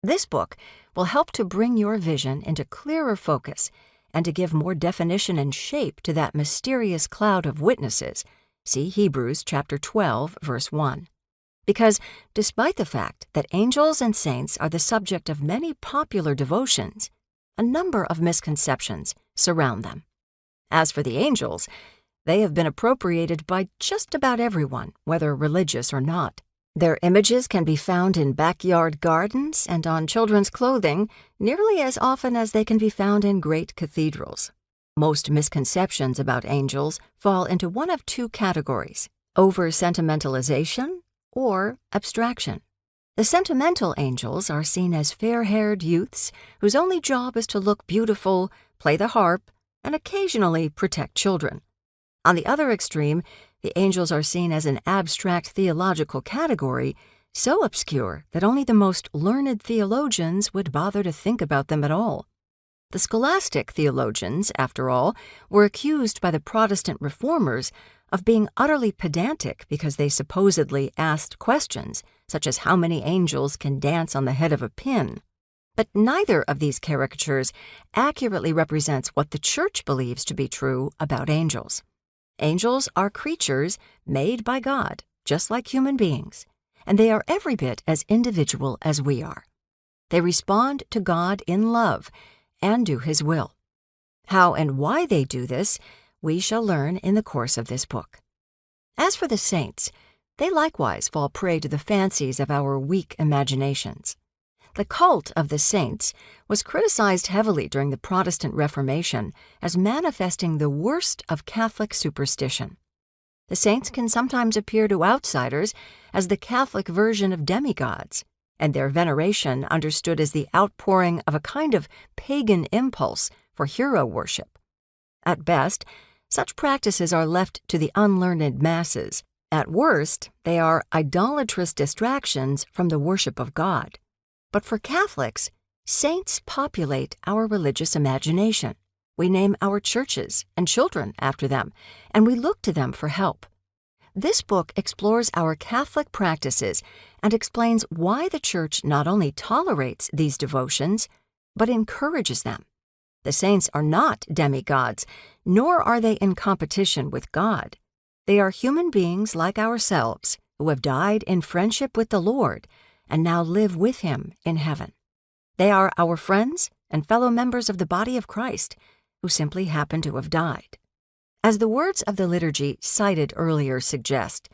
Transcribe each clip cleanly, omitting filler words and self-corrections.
This book will help to bring your vision into clearer focus and to give more definition and shape to that mysterious cloud of witnesses. See Hebrews chapter 12, verse 1. Because despite the fact that angels and saints are the subject of many popular devotions, a number of misconceptions surround them. As for the angels, they have been appropriated by just about everyone, whether religious or not. Their images can be found in backyard gardens and on children's clothing nearly as often as they can be found in great cathedrals. Most misconceptions about angels fall into one of two categories: over-sentimentalization or abstraction. The sentimental angels are seen as fair-haired youths whose only job is to look beautiful, play the harp, and occasionally protect children. On the other extreme, the angels are seen as an abstract theological category so obscure that only the most learned theologians would bother to think about them at all. The scholastic theologians, after all, were accused by the Protestant reformers of being utterly pedantic because they supposedly asked questions such as how many angels can dance on the head of a pin. But neither of these caricatures accurately represents what the Church believes to be true about angels. Angels are creatures made by God, just like human beings, and they are every bit as individual as we are. They respond to God in love and do His will. How and why they do this, we shall learn in the course of this book. As for the saints, they likewise fall prey to the fancies of our weak imaginations. The cult of the saints was criticized heavily during the Protestant Reformation as manifesting the worst of Catholic superstition. The saints can sometimes appear to outsiders as the Catholic version of demigods, and their veneration understood as the outpouring of a kind of pagan impulse for hero worship. At best, such practices are left to the unlearned masses. At worst, they are idolatrous distractions from the worship of God. But for Catholics, saints populate our religious imagination. We name our churches and children after them, and we look to them for help. This book explores our Catholic practices and explains why the Church not only tolerates these devotions, but encourages them. The saints are not demigods, nor are they in competition with God. They are human beings like ourselves who have died in friendship with the Lord and now live with Him in heaven. They are our friends and fellow members of the body of Christ who simply happen to have died. As the words of the liturgy cited earlier suggest,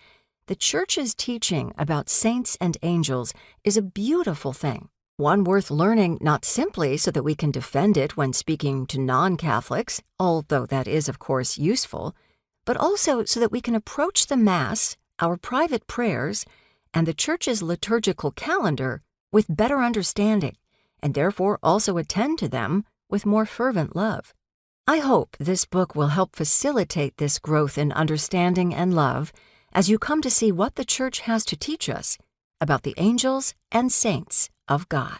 the Church's teaching about saints and angels is a beautiful thing, one worth learning not simply so that we can defend it when speaking to non-Catholics, although that is, of course, useful, but also so that we can approach the Mass, our private prayers, and the Church's liturgical calendar with better understanding, and therefore also attend to them with more fervent love. I hope this book will help facilitate this growth in understanding and love as you come to see what the Church has to teach us about the angels and saints of God.